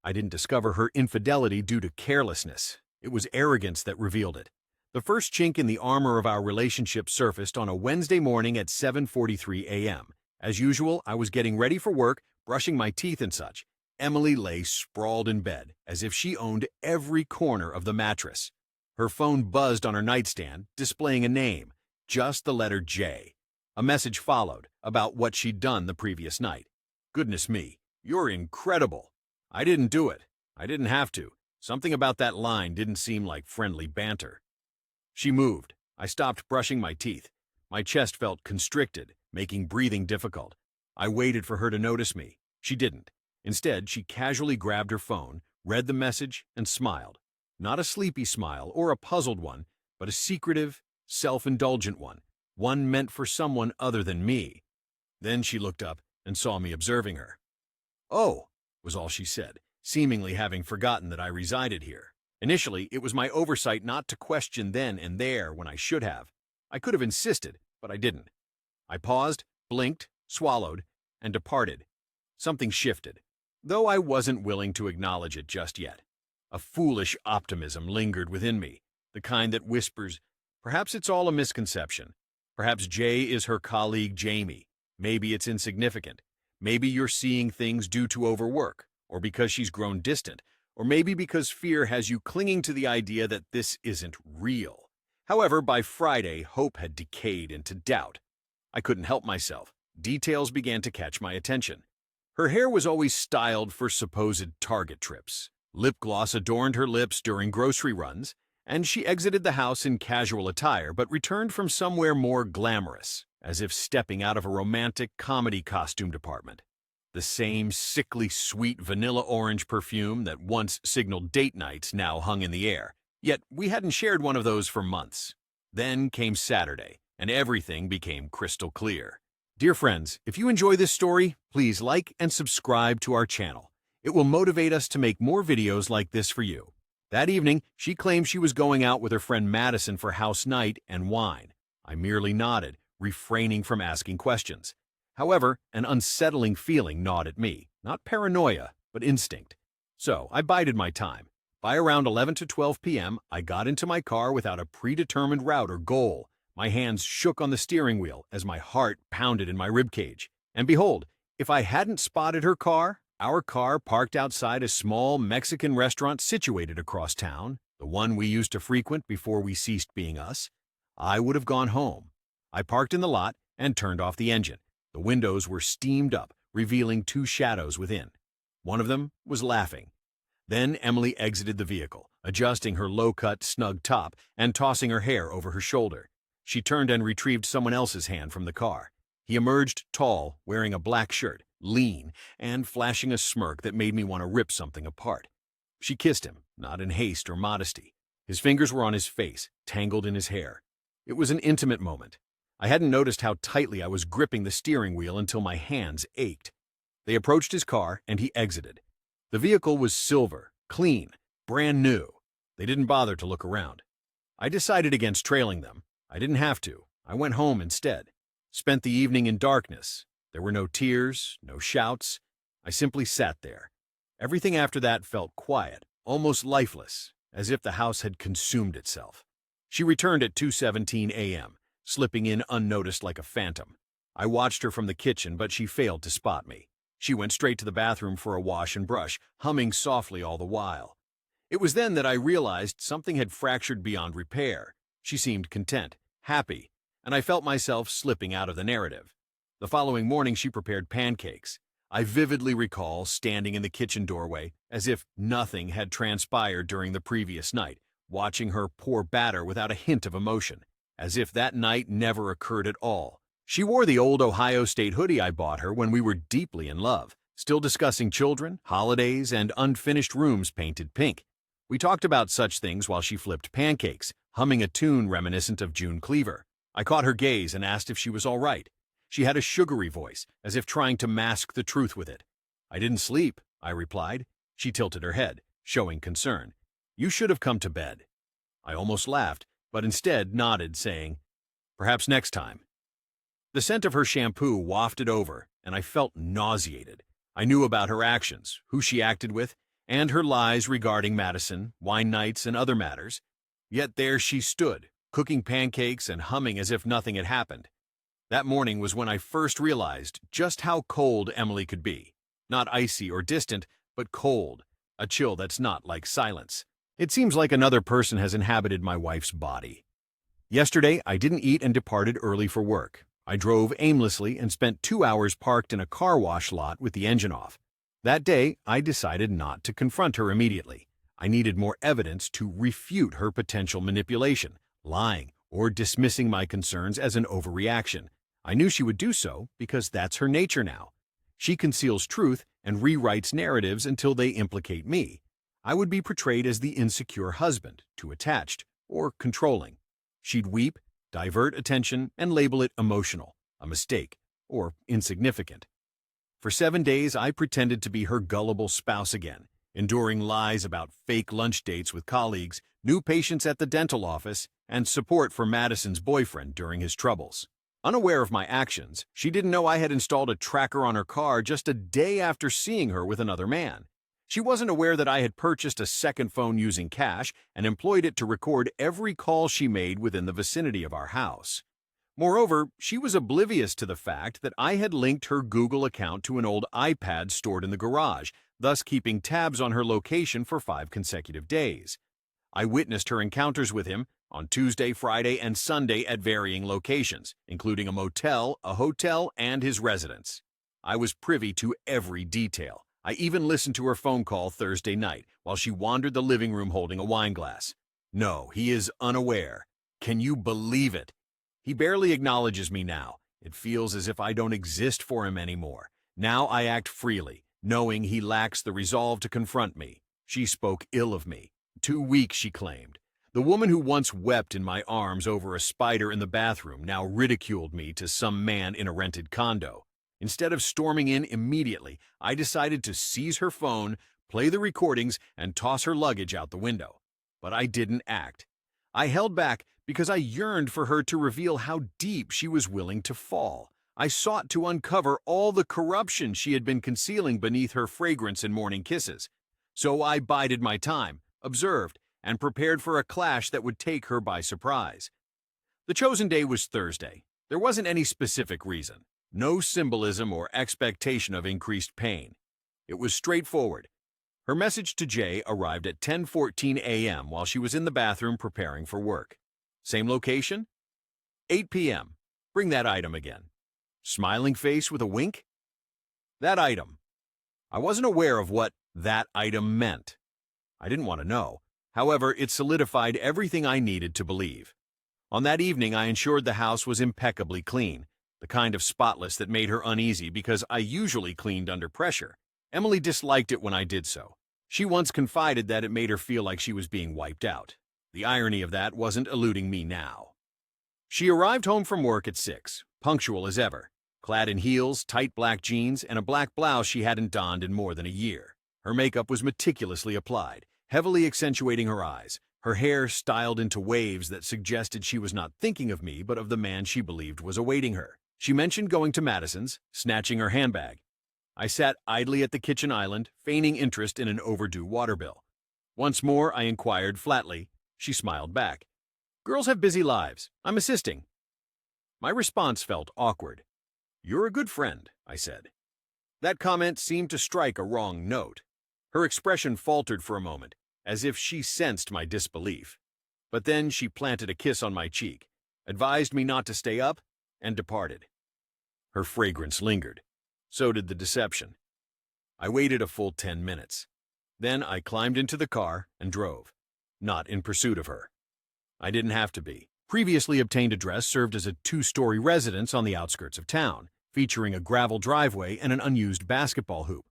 I didn't discover her infidelity due to carelessness. It was arrogance that revealed it. The first chink in the armor of our relationship surfaced on a Wednesday morning at 7:43 a.m. As usual, I was getting ready for work, brushing my teeth and such. Emily lay sprawled in bed, as if she owned every corner of the mattress. Her phone buzzed on her nightstand, displaying a name, just the letter J. A message followed, about what she'd done the previous night. "Goodness me, you're incredible." "I didn't do it. I didn't have to. Something about that line didn't seem like friendly banter." She moved. I stopped brushing my teeth. My chest felt constricted, making breathing difficult. I waited for her to notice me. She didn't. Instead, she casually grabbed her phone, read the message, and smiled. Not a sleepy smile or a puzzled one, but a secretive, self-indulgent one meant for someone other than me. Then she looked up and saw me observing her. "Oh," was all she said, seemingly having forgotten that I resided here. Initially, it was my oversight not to question then and there when I should have. I could have insisted, but I didn't. I paused, blinked, swallowed, and departed. Something shifted, though I wasn't willing to acknowledge it just yet. A foolish optimism lingered within me, the kind that whispers, perhaps it's all a misconception. Perhaps Jay is her colleague Jamie. Maybe it's insignificant. Maybe you're seeing things due to overwork, or because she's grown distant, or maybe because fear has you clinging to the idea that this isn't real. However, by Friday, hope had decayed into doubt. I couldn't help myself. Details began to catch my attention. Her hair was always styled for supposed Target trips. Lip gloss adorned her lips during grocery runs, and she exited the house in casual attire but returned from somewhere more glamorous, as if stepping out of a romantic comedy costume department. The same sickly sweet vanilla orange perfume that once signaled date nights now hung in the air, yet we hadn't shared one of those for months. Then came Saturday, and everything became crystal clear. Dear friends, if you enjoy this story, please like and subscribe to our channel. It will motivate us to make more videos like this for you. That evening, she claimed she was going out with her friend Madison for house night and wine. I merely nodded, refraining from asking questions. However, an unsettling feeling gnawed at me, not paranoia, but instinct. So I bided my time. By around 11 to 12 p.m., I got into my car without a predetermined route or goal. My hands shook on the steering wheel as my heart pounded in my ribcage. And behold, if I hadn't spotted her car, our car parked outside a small Mexican restaurant situated across town, the one we used to frequent before we ceased being us, I would have gone home. I parked in the lot and turned off the engine. The windows were steamed up, revealing two shadows within. One of them was laughing. Then Emily exited the vehicle, adjusting her low-cut, snug top and tossing her hair over her shoulder. She turned and retrieved someone else's hand from the car. He emerged tall, wearing a black shirt, lean, and flashing a smirk that made me want to rip something apart. She kissed him, not in haste or modesty. His fingers were on his face, tangled in his hair. It was an intimate moment. I hadn't noticed how tightly I was gripping the steering wheel until my hands ached. They approached his car, and he exited. The vehicle was silver, clean, brand new. They didn't bother to look around. I decided against trailing them. I didn't have to. I went home instead. Spent the evening in darkness. There were no tears, no shouts. I simply sat there. Everything after that felt quiet, almost lifeless, as if the house had consumed itself. She returned at 2:17 a.m., slipping in unnoticed like a phantom. I watched her from the kitchen, but she failed to spot me. She went straight to the bathroom for a wash and brush, humming softly all the while. It was then that I realized something had fractured beyond repair. She seemed content, happy, and I felt myself slipping out of the narrative. The following morning she prepared pancakes. I vividly recall standing in the kitchen doorway as if nothing had transpired during the previous night, watching her pour batter without a hint of emotion, as if that night never occurred at all. She wore the old Ohio State hoodie I bought her when we were deeply in love, still discussing children, holidays, and unfinished rooms painted pink. We talked about such things while she flipped pancakes, humming a tune reminiscent of June Cleaver. I caught her gaze and asked if she was all right. She had a sugary voice, as if trying to mask the truth with it. "I didn't sleep," I replied. She tilted her head, showing concern. "You should have come to bed." I almost laughed, but instead nodded, saying, "Perhaps next time." The scent of her shampoo wafted over, and I felt nauseated. I knew about her actions, who she acted with, and her lies regarding Madison, wine nights, and other matters. Yet there she stood, cooking pancakes and humming as if nothing had happened. That morning was when I first realized just how cold Emily could be. Not icy or distant, but cold, a chill that's not like silence. It seems like another person has inhabited my wife's body. Yesterday, I didn't eat and departed early for work. I drove aimlessly and spent 2 hours parked in a car wash lot with the engine off. That day, I decided not to confront her immediately. I needed more evidence to refute her potential manipulation, lying, or dismissing my concerns as an overreaction. I knew she would do so because that's her nature now. She conceals truth and rewrites narratives until they implicate me. I would be portrayed as the insecure husband, too attached, or controlling. She'd weep, divert attention, and label it emotional, a mistake, or insignificant. For 7 days, I pretended to be her gullible spouse again, enduring lies about fake lunch dates with colleagues, new patients at the dental office, and support for Madison's boyfriend during his troubles. Unaware of my actions, she didn't know I had installed a tracker on her car just a day after seeing her with another man. She wasn't aware that I had purchased a second phone using cash and employed it to record every call she made within the vicinity of our house. Moreover, she was oblivious to the fact that I had linked her Google account to an old iPad stored in the garage, thus keeping tabs on her location for 5 consecutive days. I witnessed her encounters with him on Tuesday, Friday, and Sunday at varying locations, including a motel, a hotel, and his residence. I was privy to every detail. I even listened to her phone call Thursday night while she wandered the living room holding a wine glass. No, he is unaware. Can you believe it? He barely acknowledges me now. It feels as if I don't exist for him anymore. Now I act freely, knowing he lacks the resolve to confront me. She spoke ill of me. Too weak, she claimed. The woman who once wept in my arms over a spider in the bathroom now ridiculed me to some man in a rented condo. Instead of storming in immediately, I decided to seize her phone, play the recordings, and toss her luggage out the window. But I didn't act. I held back because I yearned for her to reveal how deep she was willing to fall. I sought to uncover all the corruption she had been concealing beneath her fragrance and morning kisses. So I bided my time, observed, and prepared for a clash that would take her by surprise. The chosen day was Thursday. There wasn't any specific reason. No symbolism or expectation of increased pain. It was straightforward. Her message to Jay arrived at 10:14 a.m. while she was in the bathroom preparing for work. Same location? 8 p.m. Bring that item again. Smiling face with a wink? That item. I wasn't aware of what that item meant. I didn't want to know. However, it solidified everything I needed to believe. On that evening, I ensured the house was impeccably clean, the kind of spotless that made her uneasy because I usually cleaned under pressure. Emily disliked it when I did so. She once confided that it made her feel like she was being wiped out. The irony of that wasn't eluding me now. She arrived home from work at 6, punctual as ever, clad in heels, tight black jeans, and a black blouse she hadn't donned in more than a year. Her makeup was meticulously applied, heavily accentuating her eyes, her hair styled into waves that suggested she was not thinking of me but of the man she believed was awaiting her. She mentioned going to Madison's, snatching her handbag. I sat idly at the kitchen island, feigning interest in an overdue water bill. Once more, I inquired flatly. She smiled back. Girls have busy lives. I'm assisting. My response felt awkward. You're a good friend, I said. That comment seemed to strike a wrong note. Her expression faltered for a moment, as if she sensed my disbelief. But then she planted a kiss on my cheek, advised me not to stay up, and departed. Her fragrance lingered. So did the deception. I waited a full 10 minutes. Then I climbed into the car and drove, not in pursuit of her. I didn't have to be. Previously obtained address served as a 2-story residence on the outskirts of town, featuring a gravel driveway and an unused basketball hoop.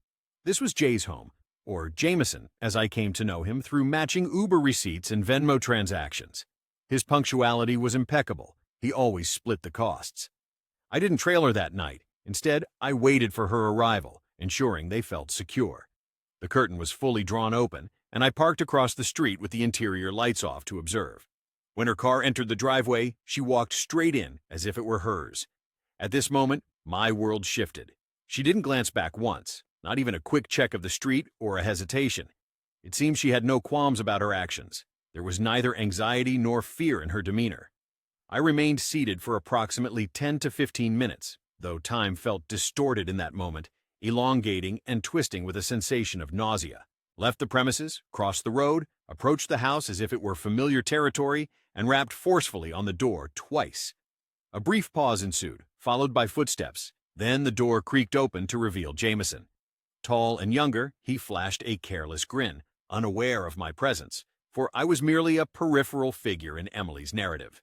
This was Jay's home, or Jameson, as I came to know him through matching Uber receipts and Venmo transactions. His punctuality was impeccable. He always split the costs. I didn't trail her that night. Instead, I waited for her arrival, ensuring they felt secure. The curtain was fully drawn open, and I parked across the street with the interior lights off to observe. When her car entered the driveway, she walked straight in as if it were hers. At this moment, my world shifted. She didn't glance back once, not even a quick check of the street or a hesitation. It seemed she had no qualms about her actions. There was neither anxiety nor fear in her demeanor. I remained seated for approximately 10 to 15 minutes, though time felt distorted in that moment, elongating and twisting with a sensation of nausea. Left the premises, crossed the road, approached the house as if it were familiar territory, and rapped forcefully on the door twice. A brief pause ensued, followed by footsteps. Then the door creaked open to reveal Jameson. Tall and younger, he flashed a careless grin, unaware of my presence, for I was merely a peripheral figure in Emily's narrative.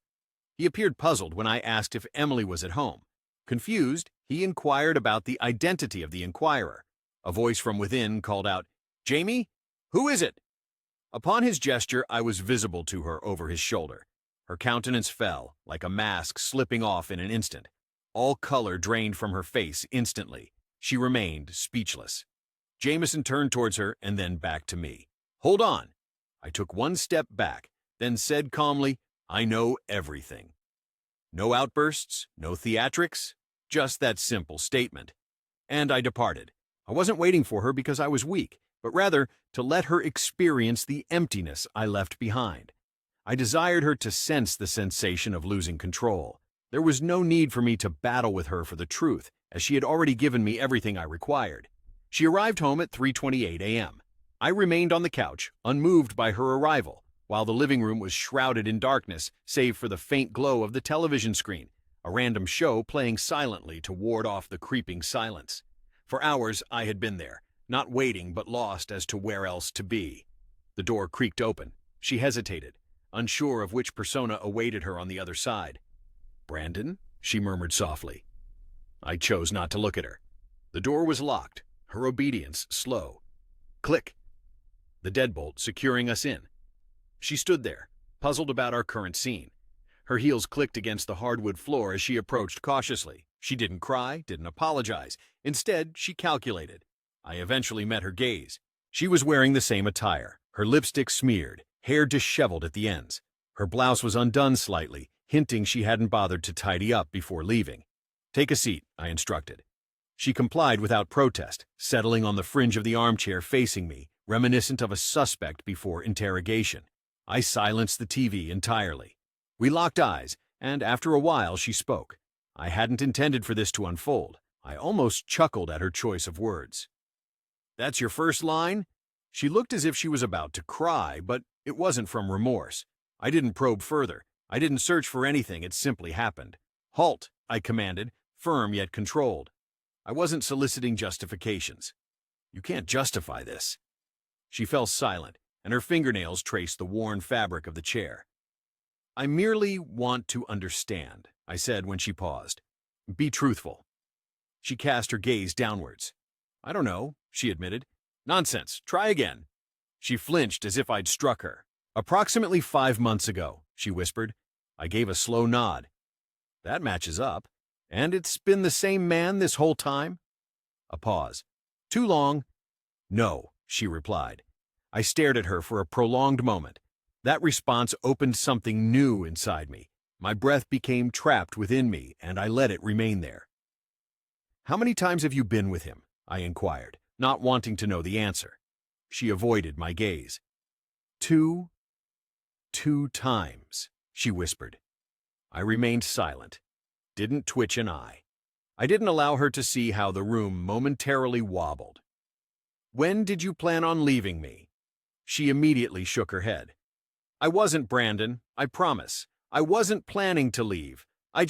He appeared puzzled when I asked if Emily was at home. Confused, he inquired about the identity of the inquirer. A voice from within called out, "Jamie? Who is it?" Upon his gesture, I was visible to her over his shoulder. Her countenance fell, like a mask slipping off in an instant. All color drained from her face instantly. She remained speechless. Jameson turned towards her and then back to me. "Hold on." I took one step back, then said calmly, "I know everything." No outbursts, no theatrics, just that simple statement. And I departed. I wasn't waiting for her because I was weak, but rather to let her experience the emptiness I left behind. I desired her to sense the sensation of losing control. There was no need for me to battle with her for the truth, as she had already given me everything I required. She arrived home at 3:28 a.m. I remained on the couch, unmoved by her arrival, while the living room was shrouded in darkness save for the faint glow of the television screen, a random show playing silently to ward off the creeping silence. For hours I had been there, not waiting but lost as to where else to be. The door creaked open. She hesitated, unsure of which persona awaited her on the other side. "Brandon?" she murmured softly. I chose not to look at her. The door was locked, her obedience slow. Click! The deadbolt securing us in. She stood there, puzzled about our current scene. Her heels clicked against the hardwood floor as she approached cautiously. She didn't cry, didn't apologize. Instead, she calculated. I eventually met her gaze. She was wearing the same attire, her lipstick smeared, hair disheveled at the ends. Her blouse was undone slightly, hinting she hadn't bothered to tidy up before leaving. "Take a seat," I instructed. She complied without protest, settling on the fringe of the armchair facing me, reminiscent of a suspect before interrogation. I silenced the TV entirely. We locked eyes, and after a while she spoke. I hadn't intended for this to unfold. I almost chuckled at her choice of words. "That's your first line?" She looked as if she was about to cry, but it wasn't from remorse. I didn't probe further. I didn't search for anything, it simply happened. "Halt," I commanded, firm yet controlled. I wasn't soliciting justifications. "You can't justify this." She fell silent, and her fingernails traced the worn fabric of the chair. "I merely want to understand," I said when she paused. "Be truthful." She cast her gaze downwards. "I don't know," she admitted. "Nonsense. Try again." She flinched as if I'd struck her. "Approximately 5 months ago," she whispered. I gave a slow nod. "That matches up. And it's been the same man this whole time?" A pause. "Too long?" "No," she replied. I stared at her for a prolonged moment. That response opened something new inside me. My breath became trapped within me, and I let it remain there. "How many times have you been with him?" I inquired, not wanting to know the answer. She avoided my gaze. Two times," she whispered. I remained silent, didn't twitch an eye. I didn't allow her to see how the room momentarily wobbled. "When did you plan on leaving me?" She immediately shook her head. "I wasn't, Brandon, I promise. I wasn't planning to leave. I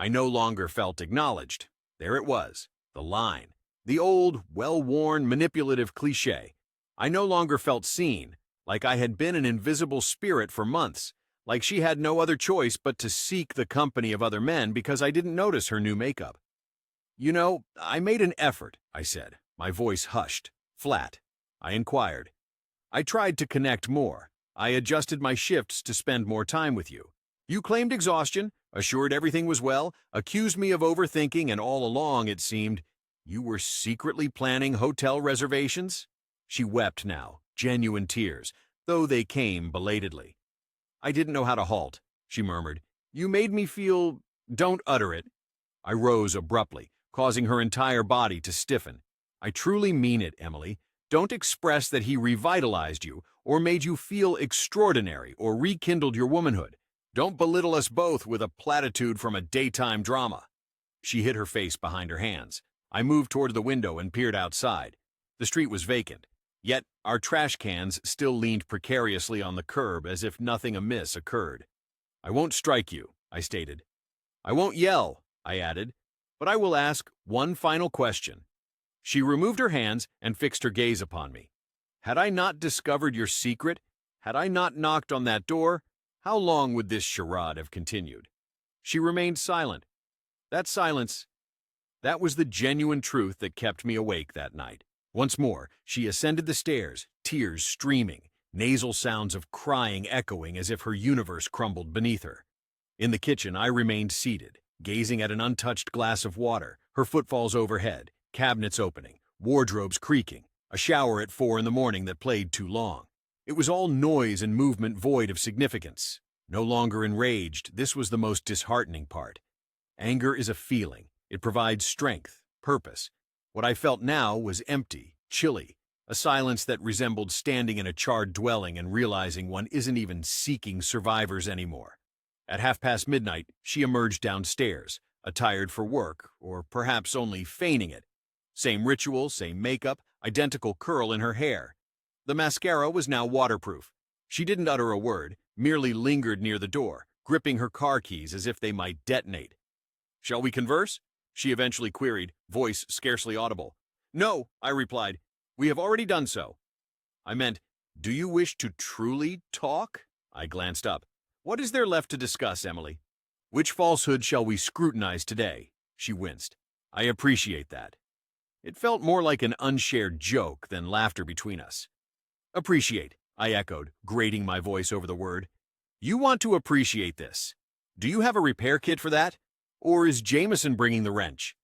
no longer felt acknowledged. There it was, the line. The old, well-worn, manipulative cliché. I no longer felt seen, like I had been an invisible spirit for months, like she had no other choice but to seek the company of other men because I didn't notice her new makeup. "You know, I made an effort," I said, my voice hushed, flat. I inquired. "I tried to connect more. I adjusted my shifts to spend more time with you. You claimed exhaustion, assured everything was well, accused me of overthinking, and all along, it seemed, you were secretly planning hotel reservations?" She wept now, genuine tears, though they came belatedly. "I didn't know how to halt," she murmured. "You made me feel—" "Don't utter it." I rose abruptly, causing her entire body to stiffen. "I truly mean it, Emily. Don't express that he revitalized you or made you feel extraordinary or rekindled your womanhood. Don't belittle us both with a platitude from a daytime drama." She hid her face behind her hands. I moved toward the window and peered outside. The street was vacant, yet our trash cans still leaned precariously on the curb as if nothing amiss occurred. "I won't strike you," I stated. "I won't yell," I added, "but I will ask one final question." She removed her hands and fixed her gaze upon me. "Had I not discovered your secret, had I not knocked on that door, how long would this charade have continued?" She remained silent. That silence, that was the genuine truth that kept me awake that night. Once more, she ascended the stairs, tears streaming, nasal sounds of crying echoing as if her universe crumbled beneath her. In the kitchen, I remained seated, gazing at an untouched glass of water, her footfalls overhead, cabinets opening, wardrobes creaking, a shower at 4 in the morning that played too long. It was all noise and movement void of significance. No longer enraged, this was the most disheartening part. Anger is a feeling. It provides strength, purpose. What I felt now was empty, chilly, a silence that resembled standing in a charred dwelling and realizing one isn't even seeking survivors anymore. At midnight, she emerged downstairs, attired for work, or perhaps only feigning it. Same ritual, same makeup, identical curl in her hair. The mascara was now waterproof. She didn't utter a word, merely lingered near the door, gripping her car keys as if they might detonate. "Shall we converse?" she eventually queried, voice scarcely audible. "No," I replied. "We have already done so." I meant, "Do you wish to truly talk?" I glanced up. "What is there left to discuss, Emily?" "Which falsehood shall we scrutinize today?" She winced. "I appreciate that." It felt more like an unshared joke than laughter between us. "Appreciate," I echoed, grating my voice over the word. "You want to appreciate this. Do you have a repair kit for that? Or is Jameson bringing the wrench?"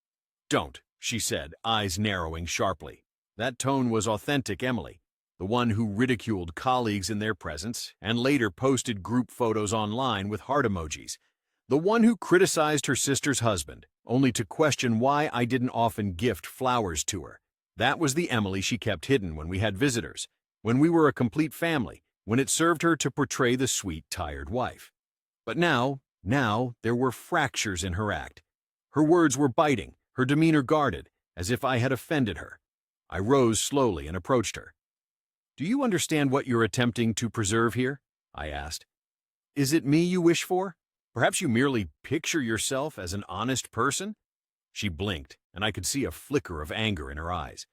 "Don't," she said, eyes narrowing sharply. That tone was authentic Emily, the one who ridiculed colleagues in their presence and later posted group photos online with heart emojis. The one who criticized her sister's husband, only to question why I didn't often gift flowers to her. That was the Emily she kept hidden when we had visitors, when we were a complete family, when it served her to portray the sweet, tired wife. But now there were fractures in her act. Her words were biting, her demeanor guarded, as if I had offended her. I rose slowly and approached her. "Do you understand what you're attempting to preserve here?" I asked. "Is it me you wish for? Perhaps you merely picture yourself as an honest person?" She blinked, and I could see a flicker of anger in her eyes.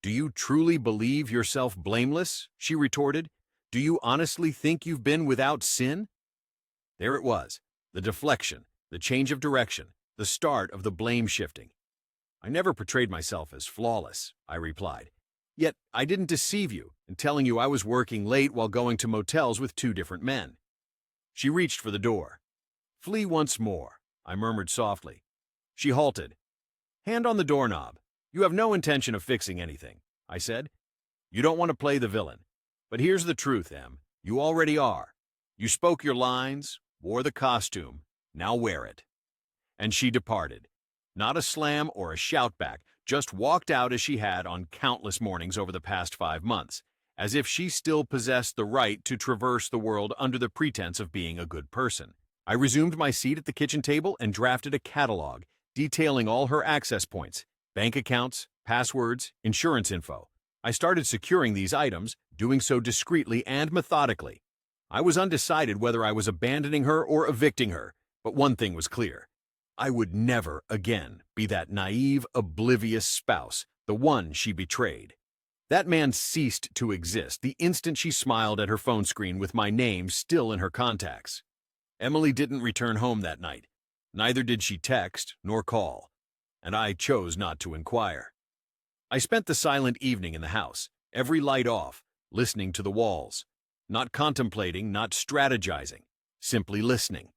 "Do you truly believe yourself blameless?" she retorted. "Do you honestly think you've been without sin?" There it was, the deflection, the change of direction, the start of the blame shifting. "I never portrayed myself as flawless," I replied. "Yet I didn't deceive you in telling you I was working late while going to motels with 2 different men." She reached for the door. "Flee once more," I murmured softly. She halted. "Hand on the doorknob. You have no intention of fixing anything," I said. "You don't want to play the villain. But here's the truth, Em. You already are. You spoke your lines, wore the costume. Now wear it." And she departed. Not a slam or a shout back, just walked out as she had on countless mornings over the past 5 months, as if she still possessed the right to traverse the world under the pretense of being a good person. I resumed my seat at the kitchen table and drafted a catalog, detailing all her access points, bank accounts, passwords, insurance info. I started securing these items, doing so discreetly and methodically. I was undecided whether I was abandoning her or evicting her, but one thing was clear. I would never again be that naive, oblivious spouse, the one she betrayed. That man ceased to exist the instant she smiled at her phone screen with my name still in her contacts. Emily didn't return home that night. Neither did she text nor call, and I chose not to inquire. I spent the silent evening in the house, every light off, listening to the walls. Not contemplating, not strategizing, simply listening.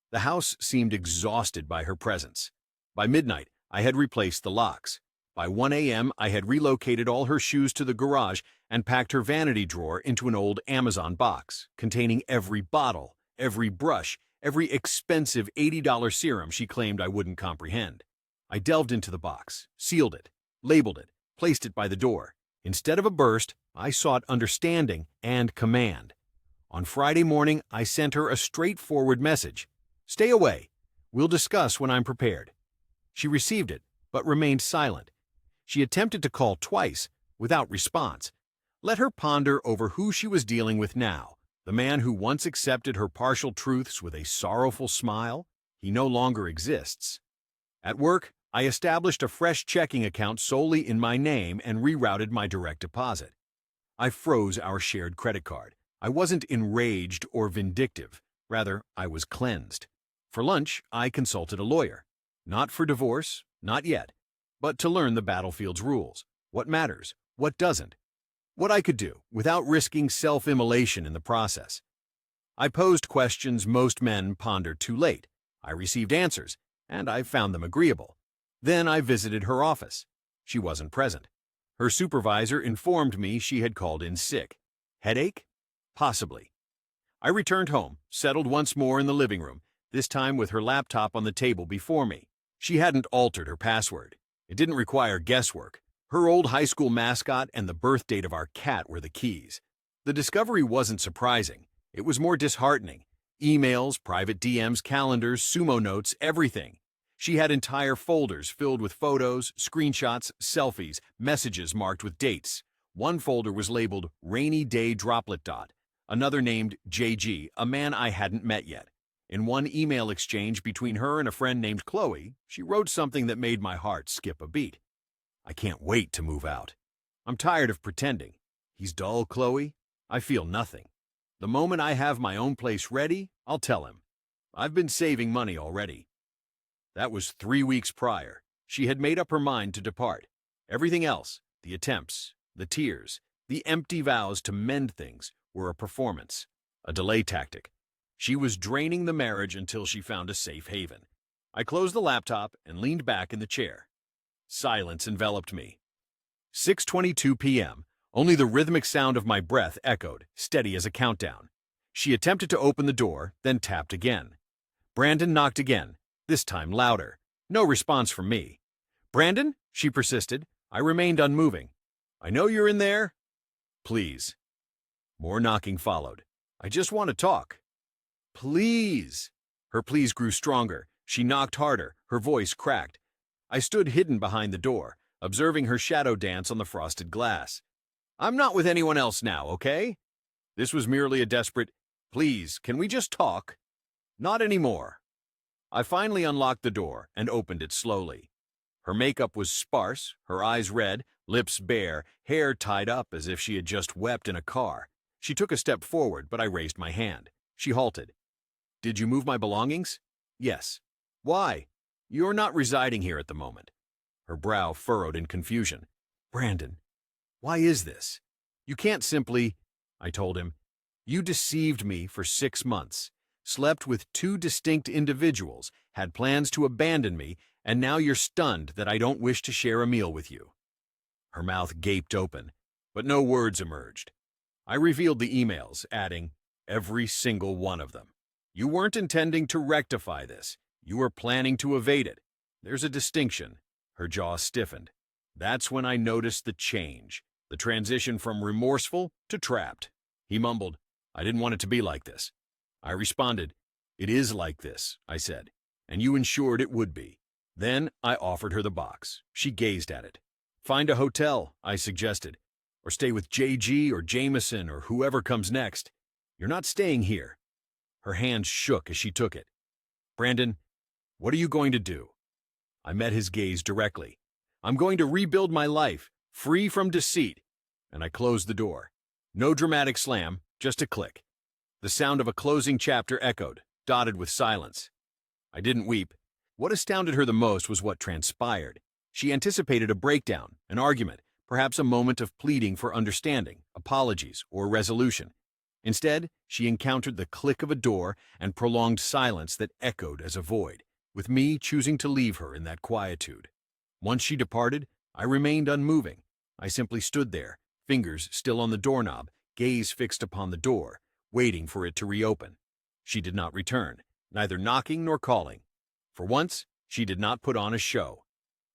The house seemed exhausted by her presence. By midnight, I had replaced the locks. By 1 a.m., I had relocated all her shoes to the garage and packed her vanity drawer into an old Amazon box, containing every bottle, every brush, every expensive $80 serum she claimed I wouldn't comprehend. I delved into the box, sealed it, labeled it, placed it by the door. Instead of a burst, I sought understanding and command. On Friday morning, I sent her a straightforward message. "Stay away. We'll discuss when I'm prepared." She received it, but remained silent. She attempted to call twice, without response. Let her ponder over who she was dealing with now. The man who once accepted her partial truths with a sorrowful smile? He no longer exists. At work, I established a fresh checking account solely in my name and rerouted my direct deposit. I froze our shared credit card. I wasn't enraged or vindictive. Rather, I was cleansed. For lunch, I consulted a lawyer. Not for divorce, not yet, but to learn the battlefield's rules. What matters, what doesn't. What I could do without risking self-immolation in the process. I posed questions most men ponder too late. I received answers, and I found them agreeable. Then I visited her office. She wasn't present. Her supervisor informed me she had called in sick. Headache? Possibly. I returned home, settled once more in the living room, this time with her laptop on the table before me. She hadn't altered her password. It didn't require guesswork. Her old high school mascot and the birth date of our cat were the keys. The discovery wasn't surprising. It was more disheartening. Emails, private DMs, calendars, sumo notes, everything. She had entire folders filled with photos, screenshots, selfies, messages marked with dates. One folder was labeled Rainy Day Droplet Dot, another named JG, a man I hadn't met yet. In one email exchange between her and a friend named Chloe, she wrote something that made my heart skip a beat. "I can't wait to move out. I'm tired of pretending. He's dull, Chloe. I feel nothing. The moment I have my own place ready, I'll tell him. I've been saving money already." That was 3 weeks prior. She had made up her mind to depart. Everything else, the attempts, the tears, the empty vows to mend things, were a performance, a delay tactic. She was draining the marriage until she found a safe haven. I closed the laptop and leaned back in the chair. Silence enveloped me. 6:22 p.m. Only the rhythmic sound of my breath echoed, steady as a countdown. She attempted to open the door, then tapped again. Brandon knocked again, this time louder. No response from me. "Brandon?" she persisted. I remained unmoving. "I know you're in there." "Please." More knocking followed. "I just want to talk." "Please." Her pleas grew stronger. She knocked harder, her voice cracked. I stood hidden behind the door, observing her shadow dance on the frosted glass. "I'm not with anyone else now, okay?" This was merely a desperate, "Please, can we just talk?" "Not anymore." I finally unlocked the door and opened it slowly. Her makeup was sparse, her eyes red, lips bare, hair tied up as if she had just wept in a car. She took a step forward, but I raised my hand. She halted. "Did you move my belongings?" "Yes." "Why?" "You're not residing here at the moment." Her brow furrowed in confusion. "Brandon, why is this? You can't simply—" I told him. "You deceived me for 6 months, slept with 2 distinct individuals, had plans to abandon me, and now you're stunned that I don't wish to share a meal with you." Her mouth gaped open, but no words emerged. I revealed the emails, adding, "Every single one of them. You weren't intending to rectify this. You were planning to evade it. There's a distinction." Her jaw stiffened. That's when I noticed the change, the transition from remorseful to trapped. He mumbled, "I didn't want it to be like this." I responded, "It is like this," I said, "and you ensured it would be." Then I offered her the box. She gazed at it. "Find a hotel," I suggested, "or stay with JG or Jameson or whoever comes next. You're not staying here." Her hands shook as she took it. "Brandon, what are you going to do?" I met his gaze directly. "I'm going to rebuild my life, free from deceit." And I closed the door. No dramatic slam, just a click. The sound of a closing chapter echoed, dotted with silence. I didn't weep. What astounded her the most was what transpired. She anticipated a breakdown, an argument, perhaps a moment of pleading for understanding, apologies, or resolution. Instead, she encountered the click of a door and prolonged silence that echoed as a void, with me choosing to leave her in that quietude. Once she departed, I remained unmoving. I simply stood there, fingers still on the doorknob, gaze fixed upon the door, waiting for it to reopen. She did not return, neither knocking nor calling. For once, she did not put on a show.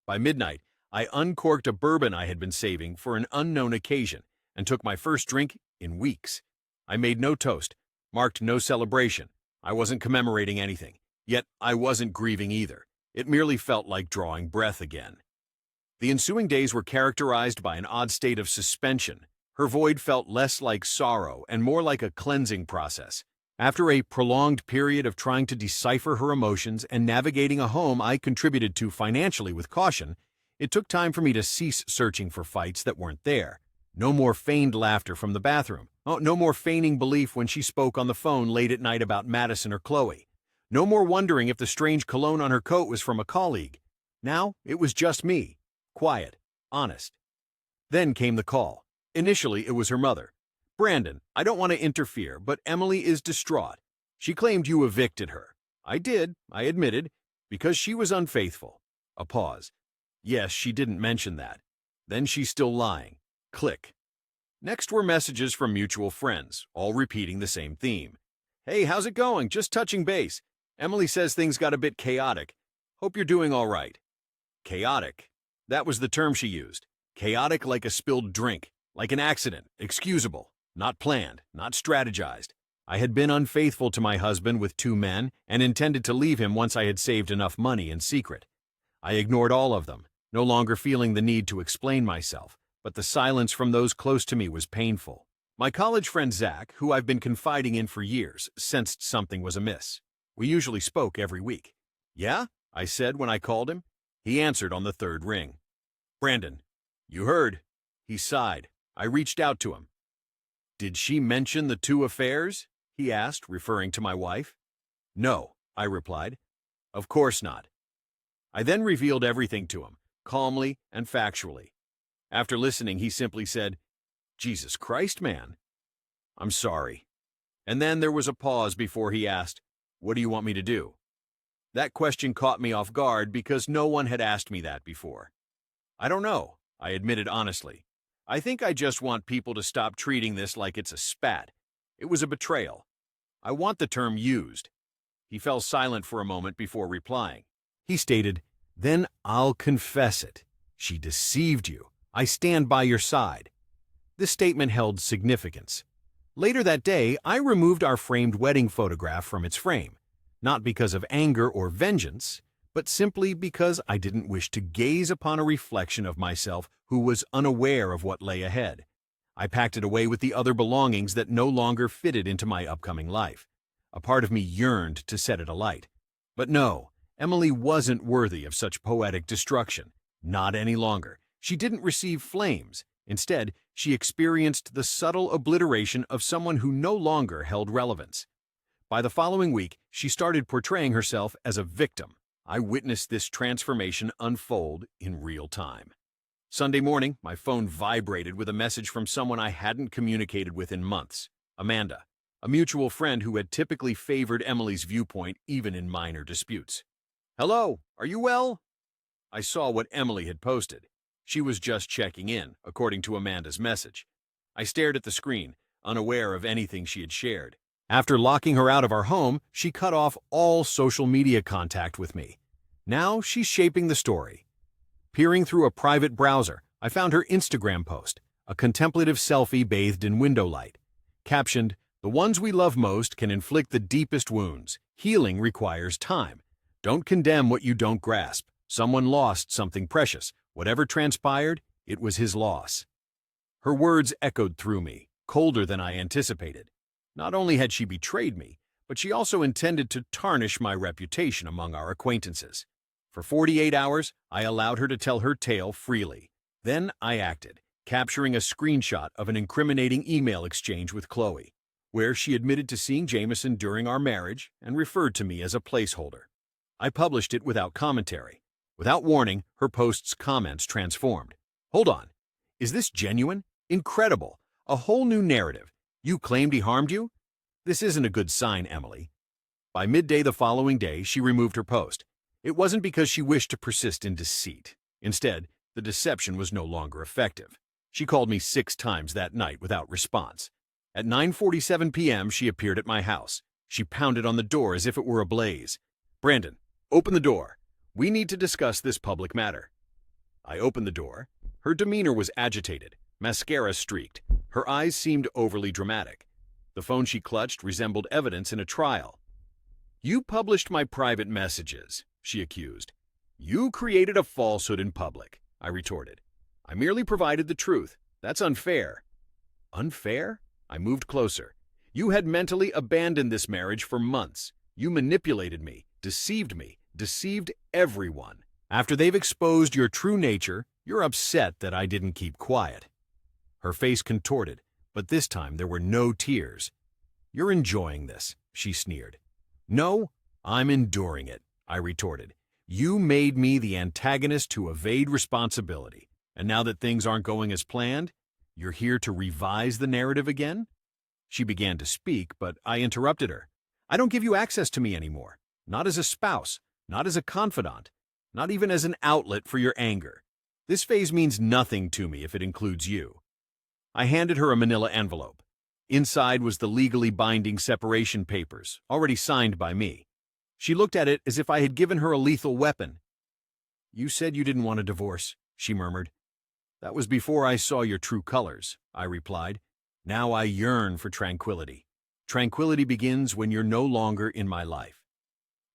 By midnight, I uncorked a bourbon I had been saving for an unknown occasion and took my first drink in weeks. I made no toast, marked no celebration. I wasn't commemorating anything, yet I wasn't grieving either. It merely felt like drawing breath again. The ensuing days were characterized by an odd state of suspension. Her void felt less like sorrow and more like a cleansing process. After a prolonged period of trying to decipher her emotions and navigating a home I contributed to financially with caution, it took time for me to cease searching for fights that weren't there. No more feigned laughter from the bathroom. Oh, no more feigning belief when she spoke on the phone late at night about Madison or Chloe. No more wondering if the strange cologne on her coat was from a colleague. Now, it was just me. Quiet. Honest. Then came the call. Initially, it was her mother. "Brandon, I don't want to interfere, but Emily is distraught. She claimed you evicted her." "I did," I admitted, "because she was unfaithful." A pause. "Yes, she didn't mention that." "Then she's still lying." Click. Next were messages from mutual friends, all repeating the same theme. "Hey, how's it going? Just touching base. Emily says things got a bit chaotic. Hope you're doing all right." Chaotic. That was the term she used. Chaotic like a spilled drink, like an accident, excusable, not planned, not strategized. I had been unfaithful to my husband with 2 men and intended to leave him once I had saved enough money in secret. I ignored all of them, no longer feeling the need to explain myself, but the silence from those close to me was painful. My college friend Zach, who I've been confiding in for years, sensed something was amiss. We usually spoke every week. "Yeah?" I said when I called him. He answered on the 3rd ring. "Brandon, you heard." He sighed. I reached out to him. "Did she mention the 2 affairs?" he asked, referring to my wife. "No," I replied. "Of course not." I then revealed everything to him, calmly and factually. After listening, he simply said, "Jesus Christ, man. I'm sorry." And then there was a pause before he asked, "What do you want me to do?" That question caught me off guard because no one had asked me that before. "I don't know," I admitted honestly. "I think I just want people to stop treating this like it's a spat. It was a betrayal. I want the term used." He fell silent for a moment before replying. He stated, "Then I'll confess it. She deceived you. I stand by your side." This statement held significance. Later that day, I removed our framed wedding photograph from its frame, not because of anger or vengeance, but simply because I didn't wish to gaze upon a reflection of myself who was unaware of what lay ahead. I packed it away with the other belongings that no longer fitted into my upcoming life. A part of me yearned to set it alight. But no, Emily wasn't worthy of such poetic destruction. Not any longer. She didn't receive flames. Instead, she experienced the subtle obliteration of someone who no longer held relevance. By the following week, she started portraying herself as a victim. I witnessed this transformation unfold in real time. Sunday morning, my phone vibrated with a message from someone I hadn't communicated with in months. Amanda, a mutual friend who had typically favored Emily's viewpoint even in minor disputes. "Hello, are you well?" I saw what Emily had posted. She was just checking in, according to Amanda's message. I stared at the screen, unaware of anything she had shared. After locking her out of our home, she cut off all social media contact with me. Now she's shaping the story. Peering through a private browser, I found her Instagram post, a contemplative selfie bathed in window light. Captioned, "The ones we love most can inflict the deepest wounds. Healing requires time. Don't condemn what you don't grasp. Someone lost something precious. Whatever transpired, it was his loss." Her words echoed through me, colder than I anticipated. Not only had she betrayed me, but she also intended to tarnish my reputation among our acquaintances. For 48 hours, I allowed her to tell her tale freely. Then I acted, capturing a screenshot of an incriminating email exchange with Chloe, where she admitted to seeing Jameson during our marriage and referred to me as a placeholder. I published it without commentary. Without warning, her post's comments transformed. "Hold on. Is this genuine? Incredible. A whole new narrative. You claimed he harmed you? This isn't a good sign, Emily." By midday the following day, she removed her post. It wasn't because she wished to persist in deceit. Instead, the deception was no longer effective. She called me 6 times that night without response. At 9:47 p.m., she appeared at my house. She pounded on the door as if it were ablaze. "Brandon, open the door. We need to discuss this public matter." I opened the door. Her demeanor was agitated, mascara streaked. Her eyes seemed overly dramatic. The phone she clutched resembled evidence in a trial. "You published my private messages," she accused. "You created a falsehood in public," I retorted. "I merely provided the truth. That's unfair." "Unfair?" I moved closer. "You had mentally abandoned this marriage for months. You manipulated me, deceived everyone. After they've exposed your true nature, you're upset that I didn't keep quiet." Her face contorted, but this time there were no tears. "You're enjoying this," she sneered. "No, I'm enduring it," I retorted. "You made me the antagonist to evade responsibility, and now that things aren't going as planned, you're here to revise the narrative again?" She began to speak, but I interrupted her. "I don't give you access to me anymore. Not as a spouse, not as a confidant, not even as an outlet for your anger. This phase means nothing to me if it includes you." I handed her a manila envelope. Inside was the legally binding separation papers, already signed by me. She looked at it as if I had given her a lethal weapon. "You said you didn't want a divorce," she murmured. "That was before I saw your true colors," I replied. "Now I yearn for tranquility. Tranquility begins when you're no longer in my life."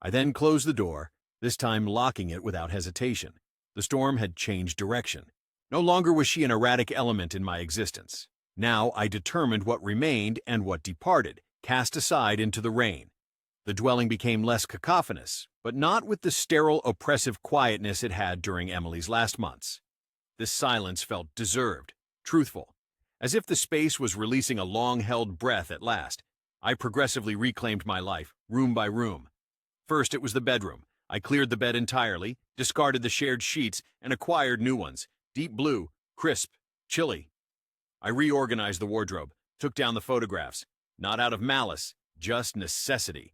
I then closed the door, this time locking it without hesitation. The storm had changed direction. No longer was she an erratic element in my existence. Now I determined what remained and what departed, cast aside into the rain. The dwelling became less cacophonous, but not with the sterile, oppressive quietness it had during Emily's last months. This silence felt deserved, truthful, as if the space was releasing a long-held breath at last. I progressively reclaimed my life, room by room. First, it was the bedroom. I cleared the bed entirely, discarded the shared sheets, and acquired new ones, deep blue, crisp, chilly. I reorganized the wardrobe, took down the photographs, not out of malice, just necessity.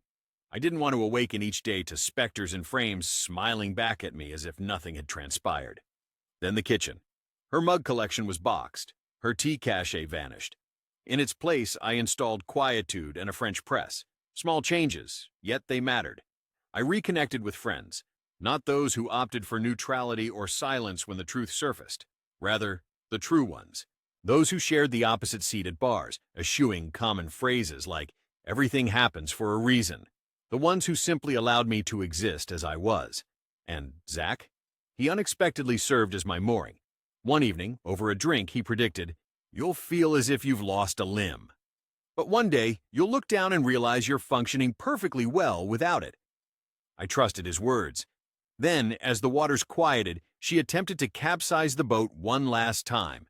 I didn't want to awaken each day to specters in frames smiling back at me as if nothing had transpired. Then the kitchen. Her mug collection was boxed. Her tea cachet vanished. In its place, I installed quietude and a French press. Small changes, yet they mattered. I reconnected with friends, not those who opted for neutrality or silence when the truth surfaced. Rather, the true ones. Those who shared the opposite seat at bars, eschewing common phrases like, "everything happens for a reason." The ones who simply allowed me to exist as I was. And Zach? He unexpectedly served as my mooring. One evening, over a drink, he predicted, "You'll feel as if you've lost a limb. But one day, you'll look down and realize you're functioning perfectly well without it." I trusted his words. Then, as the waters quieted, she attempted to capsize the boat one last time.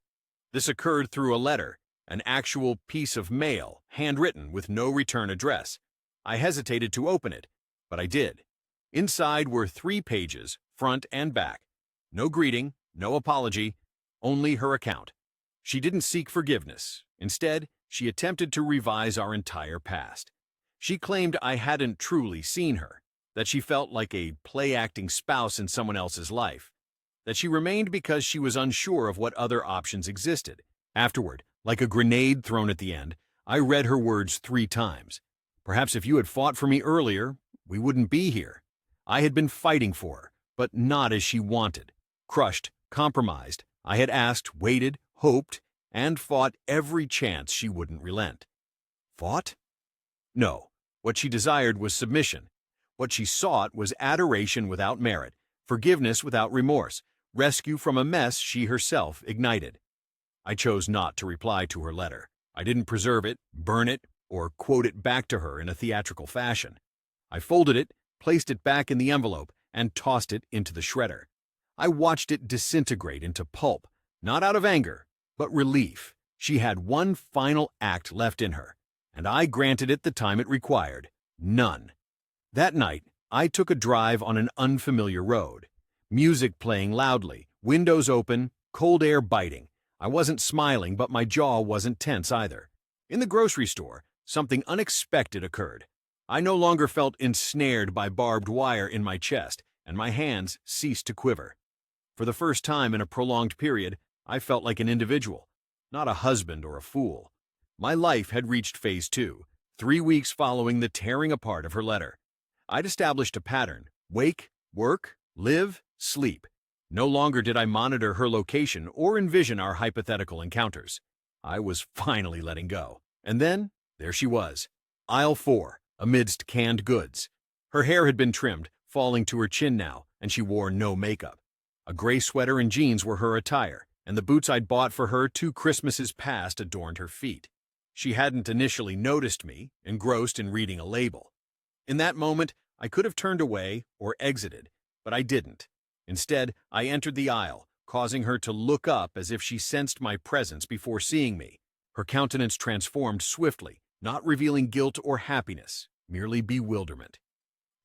This occurred through a letter, an actual piece of mail, handwritten with no return address. I hesitated to open it, but I did. Inside were 3 pages, front and back. No greeting, no apology, only her account. She didn't seek forgiveness. Instead, she attempted to revise our entire past. She claimed I hadn't truly seen her, that she felt like a play-acting spouse in someone else's life, that she remained because she was unsure of what other options existed. Afterward, like a grenade thrown at the end, I read her words 3 times. "Perhaps if you had fought for me earlier, we wouldn't be here." I had been fighting for her, but not as she wanted. Crushed, compromised, I had asked, waited, hoped, and fought every chance she wouldn't relent. Fought? No. What she desired was submission. What she sought was adoration without merit, forgiveness without remorse, rescue from a mess she herself ignited. I chose not to reply to her letter. I didn't preserve it, burn it, or quote it back to her in a theatrical fashion. I folded it, placed it back in the envelope, and tossed it into the shredder. I watched it disintegrate into pulp, not out of anger, but relief. She had one final act left in her, and I granted it the time it required. None. That night, I took a drive on an unfamiliar road. Music playing loudly, windows open, cold air biting. I wasn't smiling, but my jaw wasn't tense either. In the grocery store, something unexpected occurred. I no longer felt ensnared by barbed wire in my chest, and my hands ceased to quiver. For the first time in a prolonged period, I felt like an individual, not a husband or a fool. My life had reached phase 2, 3 weeks following the tearing apart of her letter. I'd established a pattern: wake, work, live, sleep. No longer did I monitor her location or envision our hypothetical encounters. I was finally letting go. And then, there she was. Aisle 4, amidst canned goods. Her hair had been trimmed, falling to her chin now, and she wore no makeup. A gray sweater and jeans were her attire, and the boots I'd bought for her 2 Christmases past adorned her feet. She hadn't initially noticed me, engrossed in reading a label. In that moment, I could have turned away or exited, but I didn't. Instead, I entered the aisle, causing her to look up as if she sensed my presence before seeing me. Her countenance transformed swiftly, not revealing guilt or happiness, merely bewilderment.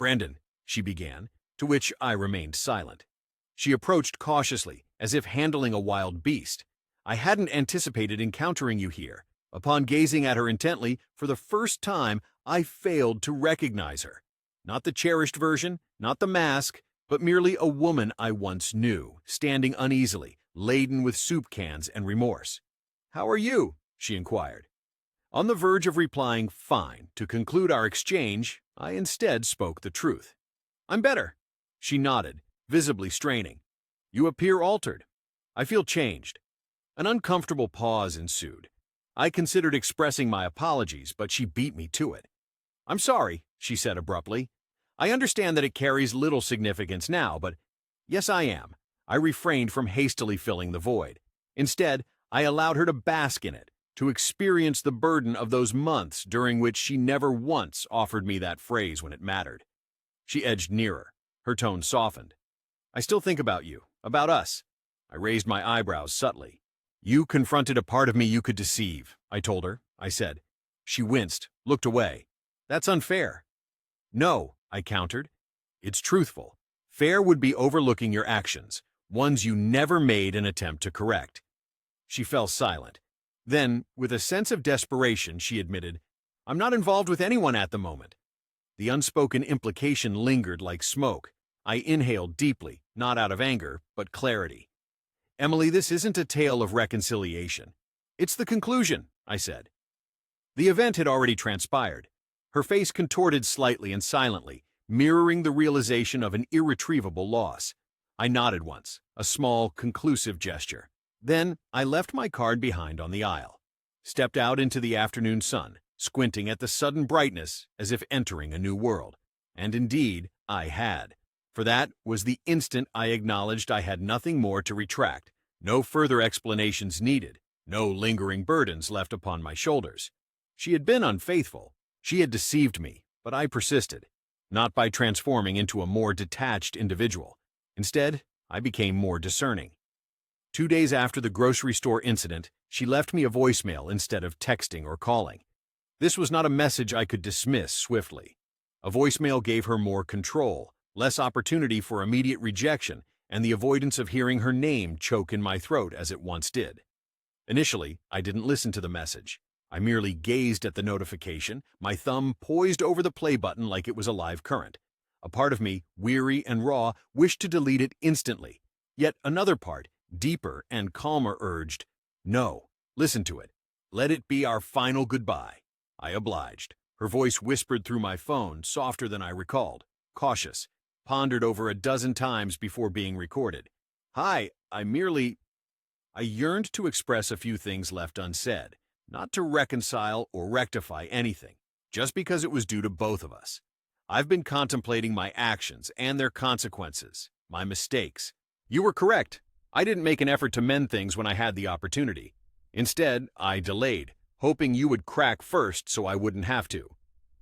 "Brandon," she began, to which I remained silent. She approached cautiously, as if handling a wild beast. "I hadn't anticipated encountering you here." Upon gazing at her intently, for the first time, I failed to recognize her. Not the cherished version, not the mask, but merely a woman I once knew, standing uneasily, laden with soup cans and remorse. "How are you?" she inquired. On the verge of replying "fine" to conclude our exchange, I instead spoke the truth. "I'm better." She nodded, visibly straining. "You appear altered." "I feel changed." An uncomfortable pause ensued. I considered expressing my apologies, but she beat me to it. "I'm sorry," she said abruptly. "I understand that it carries little significance now, but yes, I am." I refrained from hastily filling the void. Instead, I allowed her to bask in it, to experience the burden of those months during which she never once offered me that phrase when it mattered. She edged nearer. Her tone softened. "I still think about you, about us." I raised my eyebrows subtly. "You confronted a part of me you could deceive," I told her. I said. She winced, looked away. "That's unfair." "No," I countered. "It's truthful. Fair would be overlooking your actions, ones you never made an attempt to correct." She fell silent. Then, with a sense of desperation, she admitted, "I'm not involved with anyone at the moment." The unspoken implication lingered like smoke. I inhaled deeply, not out of anger, but clarity. "Emily, this isn't a tale of reconciliation. It's the conclusion," I said. The event had already transpired. Her face contorted slightly and silently, mirroring the realization of an irretrievable loss. I nodded once, a small, conclusive gesture. Then I left my card behind on the aisle, stepped out into the afternoon sun, squinting at the sudden brightness as if entering a new world. And indeed, I had. For that was the instant I acknowledged I had nothing more to retract, no further explanations needed, no lingering burdens left upon my shoulders. She had been unfaithful. She had deceived me, but I persisted, not by transforming into a more detached individual. Instead, I became more discerning. 2 days after the grocery store incident, she left me a voicemail instead of texting or calling. This was not a message I could dismiss swiftly. A voicemail gave her more control, less opportunity for immediate rejection, and the avoidance of hearing her name choke in my throat as it once did. Initially, I didn't listen to the message. I merely gazed at the notification, my thumb poised over the play button like it was a live current. A part of me, weary and raw, wished to delete it instantly. Yet another part, deeper and calmer, urged, "No, listen to it. Let it be our final goodbye." I obliged. Her voice whispered through my phone, softer than I recalled, cautious, pondered over a dozen times before being recorded. "Hi, I yearned to express a few things left unsaid, not to reconcile or rectify anything, just because it was due to both of us. I've been contemplating my actions and their consequences, my mistakes. You were correct. I didn't make an effort to mend things when I had the opportunity. Instead, I delayed, hoping you would crack first so I wouldn't have to.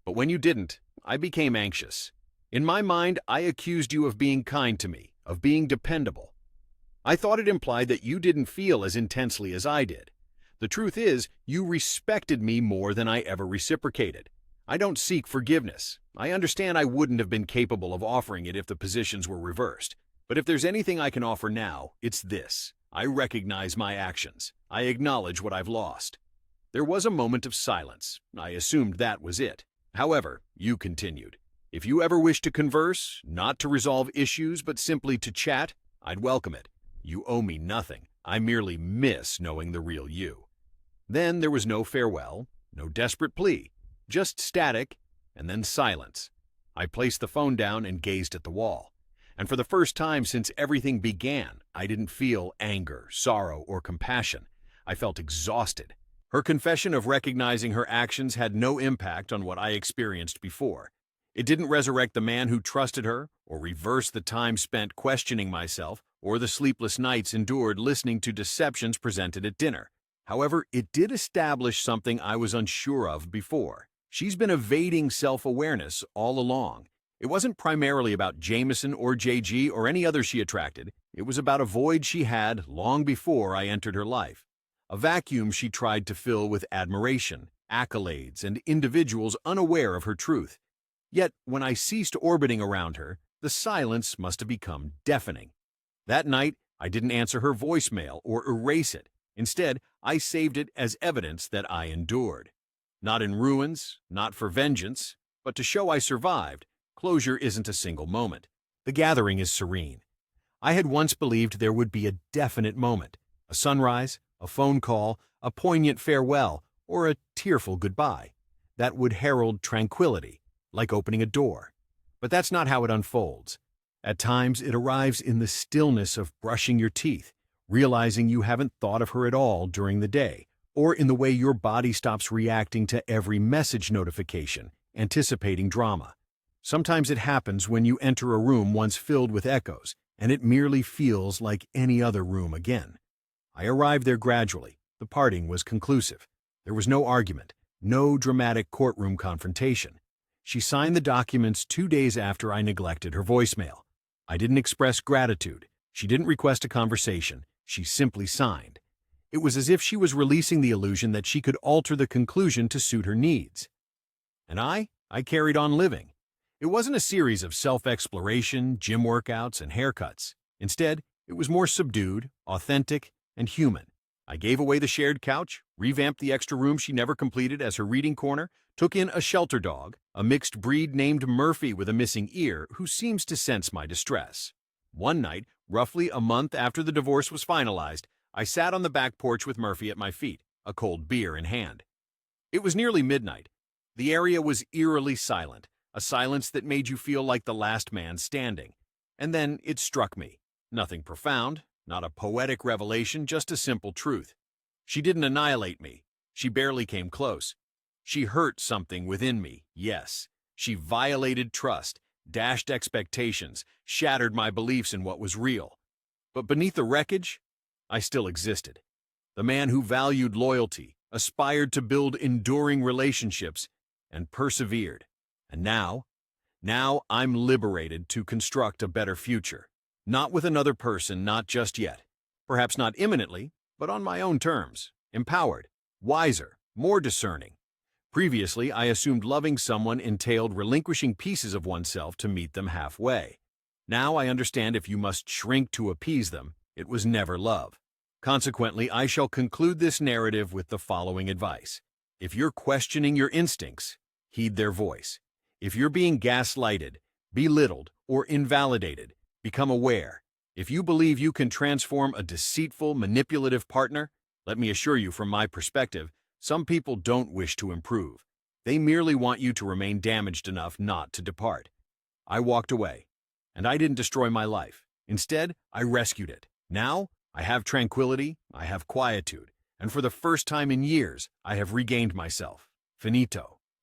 But when you didn't, I became anxious. In my mind, I accused you of being kind to me, of being dependable. I thought it implied that you didn't feel as intensely as I did. The truth is, you respected me more than I ever reciprocated. I don't seek forgiveness. I understand I wouldn't have been capable of offering it if the positions were reversed. But if there's anything I can offer now, it's this. I recognize my actions. I acknowledge what I've lost." There was a moment of silence. I assumed that was it. "However," you continued, "if you ever wish to converse, not to resolve issues but simply to chat, I'd welcome it. You owe me nothing. I merely miss knowing the real you." Then there was no farewell, no desperate plea, just static, and then silence. I placed the phone down and gazed at the wall. And for the first time since everything began, I didn't feel anger, sorrow, or compassion. I felt exhausted. Her confession of recognizing her actions had no impact on what I experienced before. It didn't resurrect the man who trusted her, or reverse the time spent questioning myself, or the sleepless nights endured listening to deceptions presented at dinner. However, it did establish something I was unsure of before. She's been evading self-awareness all along. It wasn't primarily about Jameson or JG or any other she attracted. It was about a void she had long before I entered her life. A vacuum she tried to fill with admiration, accolades, and individuals unaware of her truth. Yet, when I ceased orbiting around her, the silence must have become deafening. That night, I didn't answer her voicemail or erase it. Instead, I saved it as evidence that I endured. Not in ruins, not for vengeance, but to show I survived. Closure isn't a single moment. The gathering is serene. I had once believed there would be a definite moment, a sunrise, a phone call, a poignant farewell, or a tearful goodbye, that would herald tranquility, like opening a door. But that's not how it unfolds. At times, it arrives in the stillness of brushing your teeth, realizing you haven't thought of her at all during the day, or in the way your body stops reacting to every message notification, anticipating drama. Sometimes it happens when you enter a room once filled with echoes, and it merely feels like any other room again. I arrived there gradually. The parting was conclusive. There was no argument, no dramatic courtroom confrontation. She signed the documents 2 days after I neglected her voicemail. I didn't express gratitude. She didn't request a conversation. She simply signed. It was as if she was releasing the illusion that she could alter the conclusion to suit her needs. And I carried on living. It wasn't a series of self-exploration, gym workouts, and haircuts. Instead, it was more subdued, authentic, and human. I gave away the shared couch, revamped the extra room she never completed as her reading corner, took in a shelter dog, a mixed breed named Murphy with a missing ear who seems to sense my distress. One night, roughly a month after the divorce was finalized, I sat on the back porch with Murphy at my feet, a cold beer in hand. It was nearly midnight. The area was eerily silent, a silence that made you feel like the last man standing. And then it struck me. Nothing profound, not a poetic revelation, just a simple truth. She didn't annihilate me. She barely came close. She hurt something within me, yes. She violated trust, dashed expectations, shattered my beliefs in what was real. But beneath the wreckage, I still existed. The man who valued loyalty, aspired to build enduring relationships, and persevered. And now I'm liberated to construct a better future. Not with another person, not just yet. Perhaps not imminently, but on my own terms. Empowered, wiser, more discerning. Previously, I assumed loving someone entailed relinquishing pieces of oneself to meet them halfway. Now I understand if you must shrink to appease them, it was never love. Consequently, I shall conclude this narrative with the following advice. If you're questioning your instincts, heed their voice. If you're being gaslighted, belittled, or invalidated, become aware. If you believe you can transform a deceitful, manipulative partner, let me assure you from my perspective, some people don't wish to improve. They merely want you to remain damaged enough not to depart. I walked away, and I didn't destroy my life. Instead, I rescued it. Now, I have tranquility, I have quietude, and for the first time in years, I have regained myself. Finito.